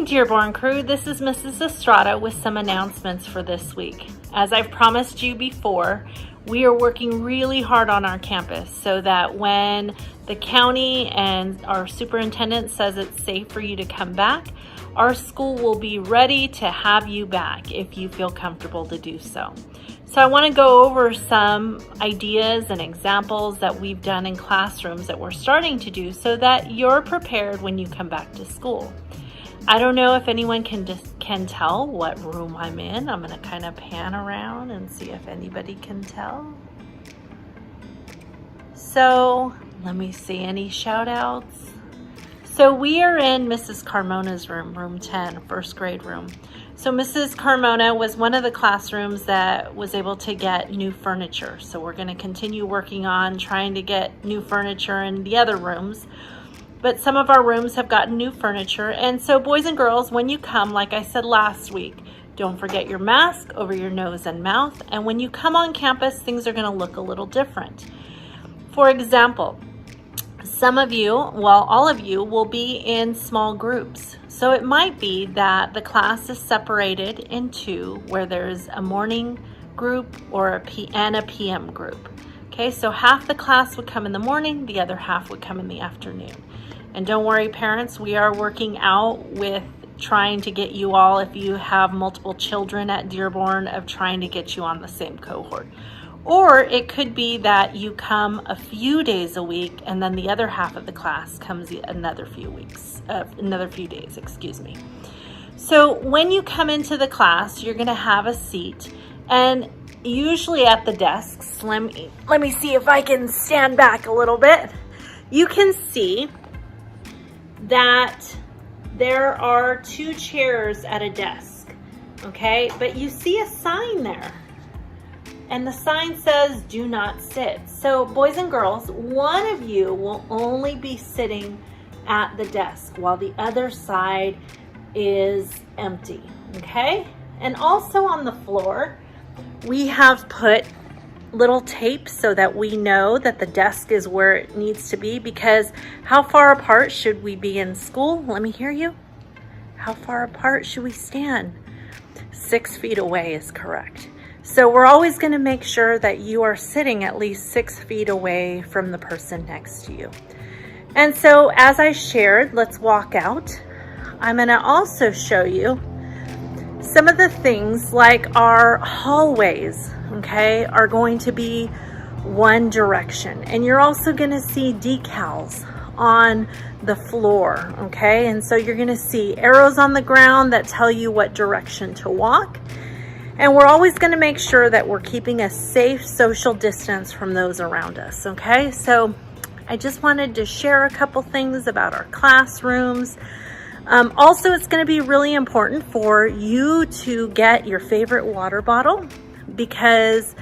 Dearborn crew, this is Mrs. Estrada with some announcements for this week. As I've promised you before, we are working really hard on our campus so that when the county and our superintendent says it's safe for you to come back, our school will be ready to have you back if you feel comfortable to do so. So I want to go over some ideas and examples that we've done in classrooms that we're starting to do so that you're prepared when you come back to school. I don't know if anyone can tell what room I'm in. I'm going to kind of pan around and see if anybody can tell. So let me see, any shout outs? So we are in Mrs. Carmona's room, room 10, first grade room. So Mrs. Carmona was one of the classrooms that was able to get new furniture. So we're going to continue working on trying to get new furniture in the other rooms. But some of our rooms have gotten new furniture. And so boys and girls, when you come, like I said last week, don't forget your mask over your nose and mouth. And when you come on campus, things are going to look a little different. For example, some of you, well, all of you will be in small groups. So it might be that the class is separated into where there's a morning group or a PM group. Okay, so half the class would come in the morning, the other half would come in the afternoon. And don't worry, parents, we are working out with trying to get you all, if you have multiple children at Dearborn, of trying to get you on the same cohort. Or it could be that you come a few days a week and then the other half of the class comes another few days, excuse me. So when you come into the class, you're gonna have a seat, and usually at the desks, let me see if I can stand back a little bit. You can see that there are 2 chairs at a desk, okay? But you see a sign there. And the sign says, do not sit. So boys and girls, one of you will only be sitting at the desk while the other side is empty, okay? And also on the floor, we have put little tapes so that we know that the desk is where it needs to be, because how far apart should we be in school? Let me hear you. How far apart should we stand? 6 feet away is correct. So we're always going to make sure that you are sitting at least 6 feet away from the person next to you. And so as I shared, let's walk out. I'm going to also show you some of the things, like our hallways, okay, are going to be one direction. And you're also going to see decals on the floor, okay? And so you're going to see arrows on the ground that tell you what direction to walk. And we're always going to make sure that we're keeping a safe social distance from those around us, okay? So I just wanted to share a couple things about our classrooms. Also, it's going to be really important for you to get your favorite water bottle, because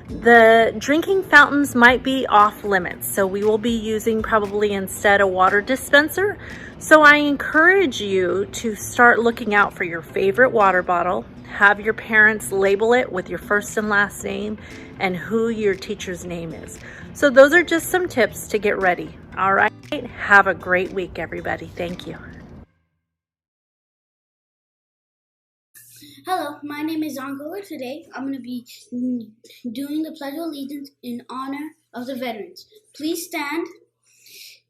the drinking fountains might be off limits. So we will be using probably instead a water dispenser. So I encourage you to start looking out for your favorite water bottle. Have your parents label it with your first and last name and who your teacher's name is. So those are just some tips to get ready. All right, have a great week, everybody. Thank you. Hello, my name is Angola. Today I'm going to be doing the Pledge of Allegiance in honor of the veterans. Please stand,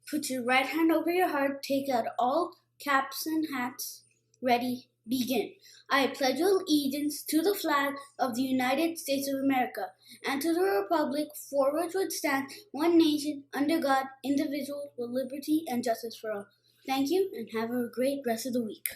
put your right hand over your heart, take out all caps and hats. Ready, begin. I pledge allegiance to the flag of the United States of America and to the republic for which would stand one nation under God, indivisible, with liberty and justice for all. Thank you, and have a great rest of the week.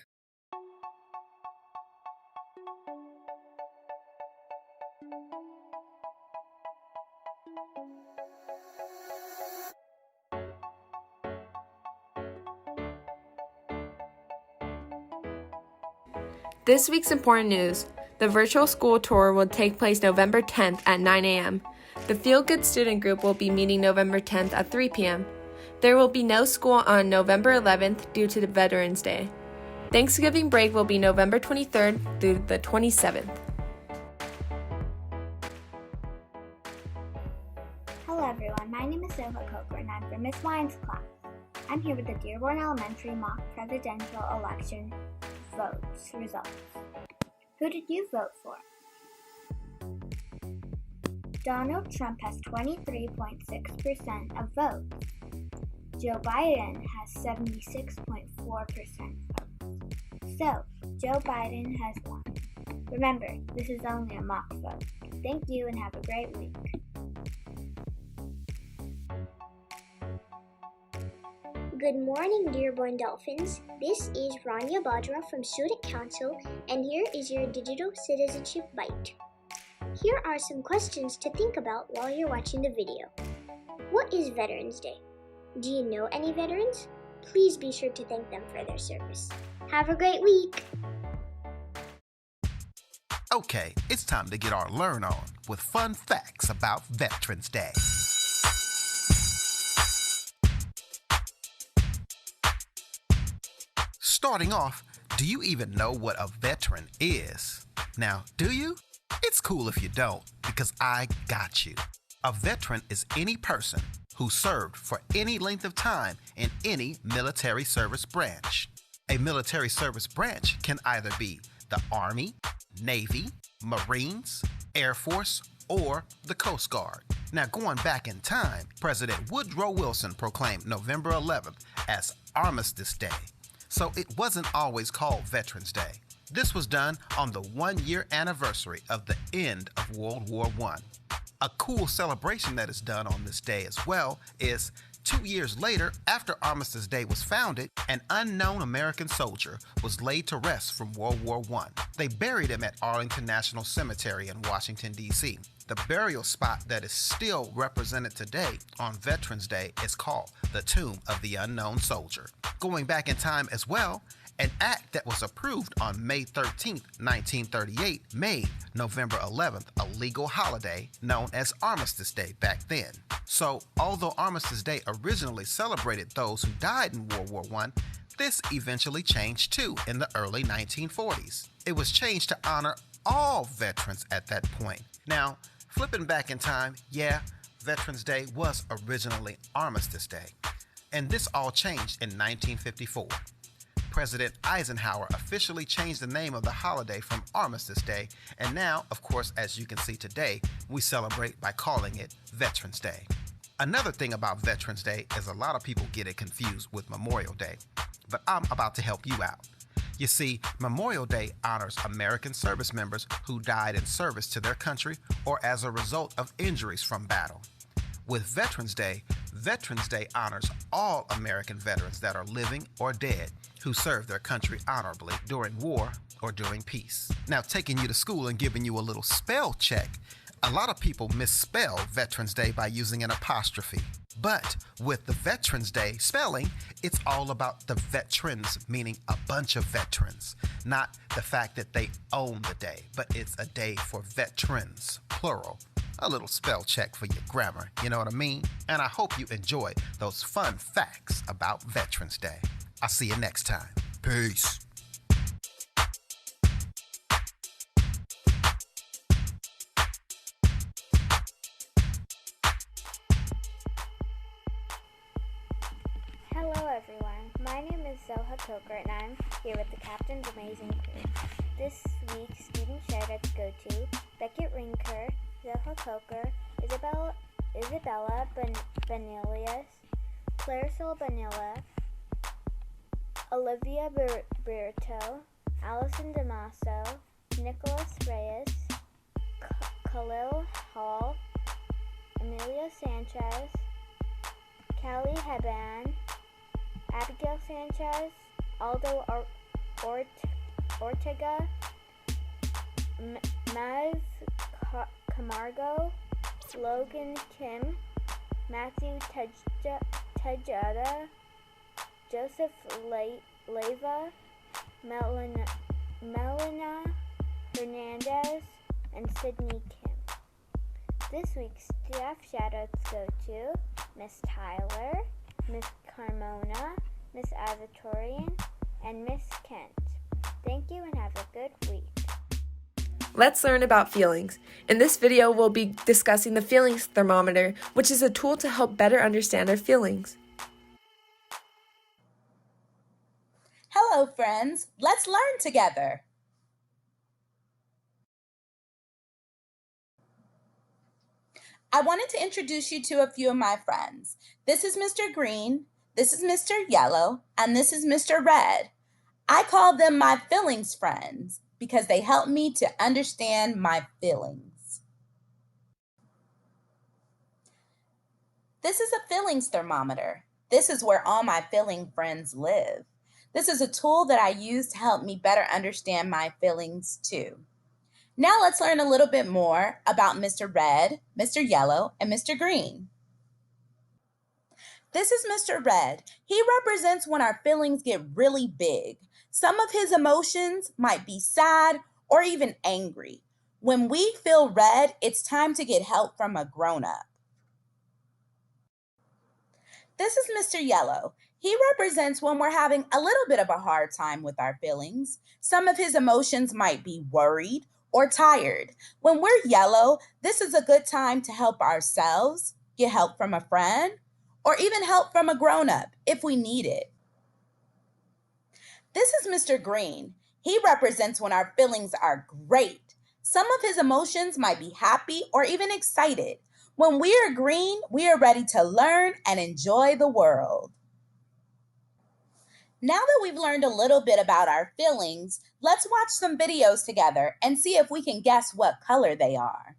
This week's important news: the virtual school tour will take place November 10th at 9 a.m. The Feel Good student group will be meeting November 10th at 3 p.m. There will be no school on November 11th due to the Veterans Day. Thanksgiving break will be November 23rd through the 27th. Hello everyone, my name is Soha Coker and I'm from Miss Wines class. I'm here with the Dearborn Elementary mock presidential election results. Who did you vote for? Donald Trump has 23.6% of votes. Joe Biden has 76.4% votes. So, Joe Biden has won. Remember, this is only a mock vote. Thank you and have a great week. Good morning, Dearborn Dolphins. This is Rania Bajra from Student Council, and here is your Digital Citizenship Bite. Here are some questions to think about while you're watching the video. What is Veterans Day? Do you know any veterans? Please be sure to thank them for their service. Have a great week! Okay, it's time to get our learn on with fun facts about Veterans Day. Starting off, do you even know what a veteran is? Now, do you? It's cool if you don't, because I got you. A veteran is any person who served for any length of time in any military service branch. A military service branch can either be the Army, Navy, Marines, Air Force, or the Coast Guard. Now, going back in time, President Woodrow Wilson proclaimed November 11th as Armistice Day. So it wasn't always called Veterans Day. This was done on the 1-year anniversary of the end of World War I. A cool celebration that is done on this day as well is 2 years later, after Armistice Day was founded, an unknown American soldier was laid to rest from World War I. They buried him at Arlington National Cemetery in Washington, D.C. The burial spot that is still represented today on Veterans Day is called the Tomb of the Unknown Soldier. Going back in time as well, an act that was approved on May 13, 1938, made November 11th a legal holiday known as Armistice Day back then. So, although Armistice Day originally celebrated those who died in World War I, this eventually changed too in the early 1940s. It was changed to honor all veterans at that point. Now, flipping back in time, yeah, Veterans Day was originally Armistice Day. And this all changed in 1954. President Eisenhower officially changed the name of the holiday from Armistice Day, and now, of course, as you can see today, we celebrate by calling it Veterans Day. Another thing about Veterans Day is a lot of people get it confused with Memorial Day, but I'm about to help you out. You see, Memorial Day honors American service members who died in service to their country or as a result of injuries from battle. With Veterans Day honors all American veterans that are living or dead who served their country honorably during war or during peace. Now, taking you to school and giving you a little spell check, a lot of people misspell Veterans Day by using an apostrophe. But with the Veterans Day spelling, it's all about the veterans, meaning a bunch of veterans, not the fact that they own the day, but it's a day for veterans, plural. A little spell check for your grammar, you know what I mean? And I hope you enjoy those fun facts about Veterans Day. I'll see you next time. Peace. Hello everyone, my name is Zoha Coker and I'm here with the Captain's Amazing Crew. This week's student shoutouts go to Beckett Rinker, Zoha Coker, Isabella Benilius, Claire Sol Benilla, Olivia Berto, Allison Damaso, Nicholas Reyes, Khalil Hall, Amelia Sanchez, Callie Heban, Abigail Sanchez, Aldo Ortega, Mav Camargo, Logan Kim, Matthew Tejada, Joseph Leyva, Melina Hernandez, and Sydney Kim. This week's staff shoutouts go to Miss Tyler, Miss Carmona, Miss Azatorian, and Miss Kent. Thank you and have a good week. Let's learn about feelings. In this video, we'll be discussing the feelings thermometer, which is a tool to help better understand our feelings. Hello Hello, friends. Let's learn together. I wanted to introduce you to a few of my friends. This is Mr. Green, this is Mr. Yellow, and this is Mr. Red. I call them my feelings friends because they help me to understand my feelings. This is a feelings thermometer. This is where all my feeling friends live. This is a tool that I use to help me better understand my feelings too. Now let's learn a little bit more about Mr. Red, Mr. Yellow, and Mr. Green. This is Mr. Red. He represents when our feelings get really big. Some of his emotions might be sad or even angry. When we feel red, it's time to get help from a grown-up. This is Mr. Yellow. He represents when we're having a little bit of a hard time with our feelings. Some of his emotions might be worried or tired. When we're yellow, this is a good time to help ourselves, get help from a friend, or even help from a grown-up if we need it. This is Mr. Green. He represents when our feelings are great. Some of his emotions might be happy or even excited. When we are green, we are ready to learn and enjoy the world. Now that we've learned a little bit about our feelings, let's watch some videos together and see if we can guess what color they are.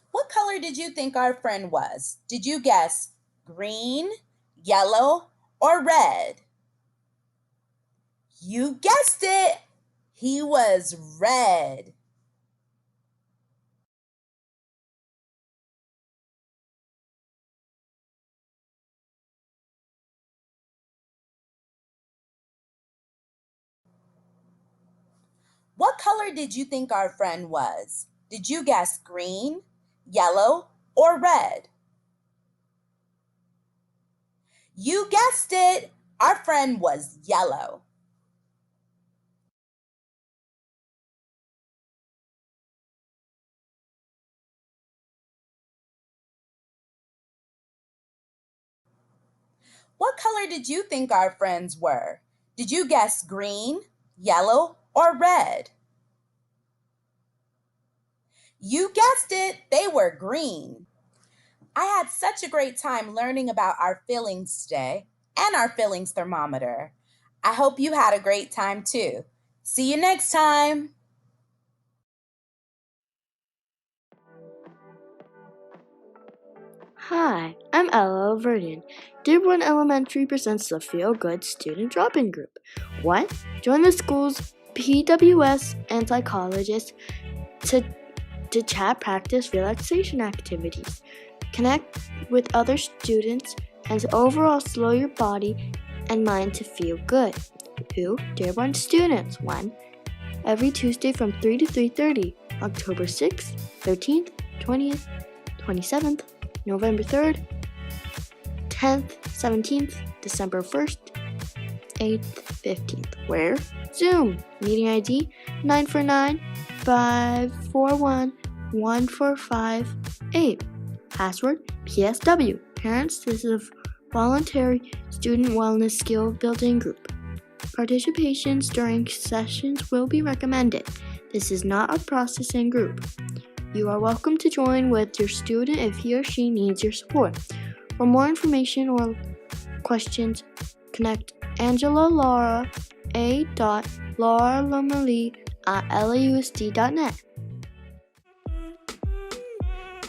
What color did you think our friend was? Did you guess green, yellow, or red? You guessed it! He was red. What color did you think our friend was? Did you guess green, yellow, or red? You guessed it! Our friend was yellow. What color did you think our friends were? Did you guess green, yellow, or red? You guessed it, they were green. I had such a great time learning about our feelings today and our feelings thermometer. I hope you had a great time too. See you next time. Hi, I'm Ella Verdon. Dearborn Elementary presents the Feel Good Student Drop-In Group. What? Join the school's PWS and psychologists to chat, practice relaxation activities, connect with other students, and to overall slow your body and mind to feel good. Who? Dearborn students. When? Every Tuesday from 3 to 3:30, October 6th, 13th, 20th, 27th, November 3rd, 10th, 17th, December 1st, 8th, 15th. Where? Zoom. Meeting ID 949-541-1458. Password PSW. Parents, this is a voluntary student wellness skill building group. Participations during sessions will be recommended. This is not a processing group. You are welcome to join with your student if he or she needs your support. For more information or questions, connect Angela Laura a.lauralamalie@lausd.net.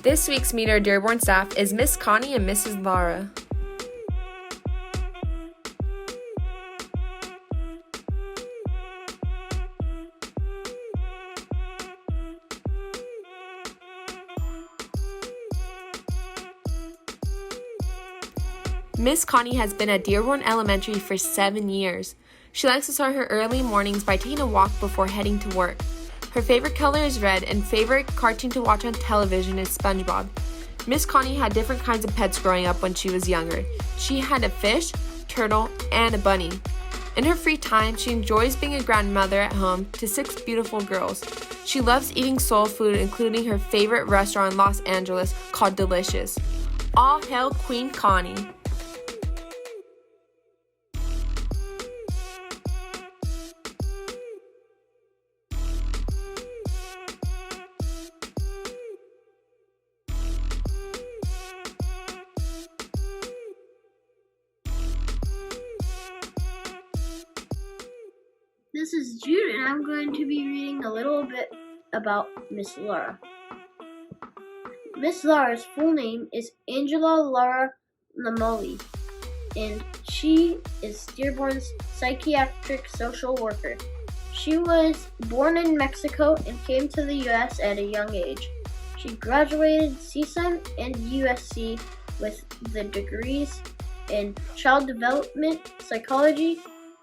This week's Meet Our Dearborn staff is Miss Connie and Mrs. Lara. Miss Connie has been at Dearborn Elementary for 7 years. She likes to start her early mornings by taking a walk before heading to work. Her favorite color is red, and favorite cartoon to watch on television is SpongeBob. Miss Connie had different kinds of pets growing up when she was younger. She had a fish, turtle, and a bunny. In her free time, she enjoys being a grandmother at home to 6 beautiful girls. She loves eating soul food, including her favorite restaurant in Los Angeles called Delicious. All hail Queen Connie. This is Jude, and I'm going to be reading a little bit about Miss Laura. Miss Laura's full name is Angela Laura Lamoli, and she is Dearborn's psychiatric social worker. She was born in Mexico and came to the U.S. at a young age. She graduated CSUN and USC with the degrees in child development psychology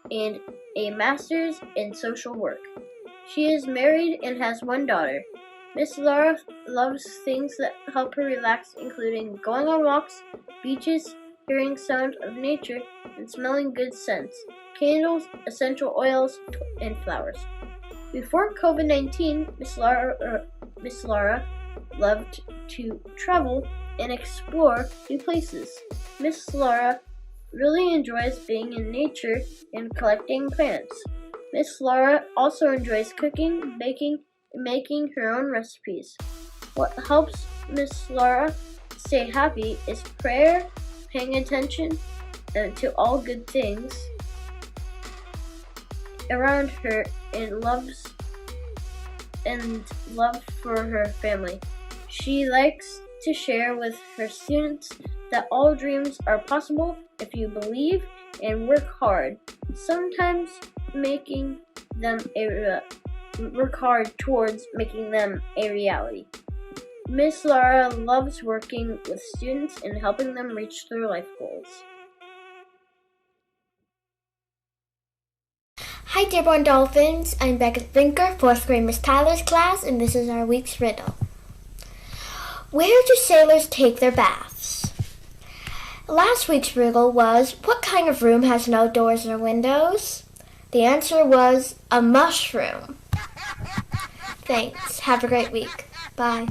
and a master's in social work. She is married and has one daughter. Miss Laura loves things that help her relax, including going on walks, beaches, hearing sound of nature, and smelling good scents, candles, essential oils, and flowers. Before COVID-19, Miss Laura loved to travel and explore new places. Miss Laura really enjoys being in nature and collecting plants. Miss Laura also enjoys cooking, baking, and making her own recipes. What helps Miss Laura stay happy is prayer, paying attention to all good things around her, and love for her family. She likes to share with her students that all dreams are possible if you believe and work hard, sometimes work hard towards making them a reality. Miss Laura loves working with students and helping them reach their life goals. Hi Dearborn Dolphins, I'm Beckett Brinker, 4th grade Miss Tyler's class, and this is our week's riddle. Where do sailors take their baths? Last week's riddle was, what kind of room has no doors or windows? The answer was a mushroom. Thanks. Have a great week. Bye.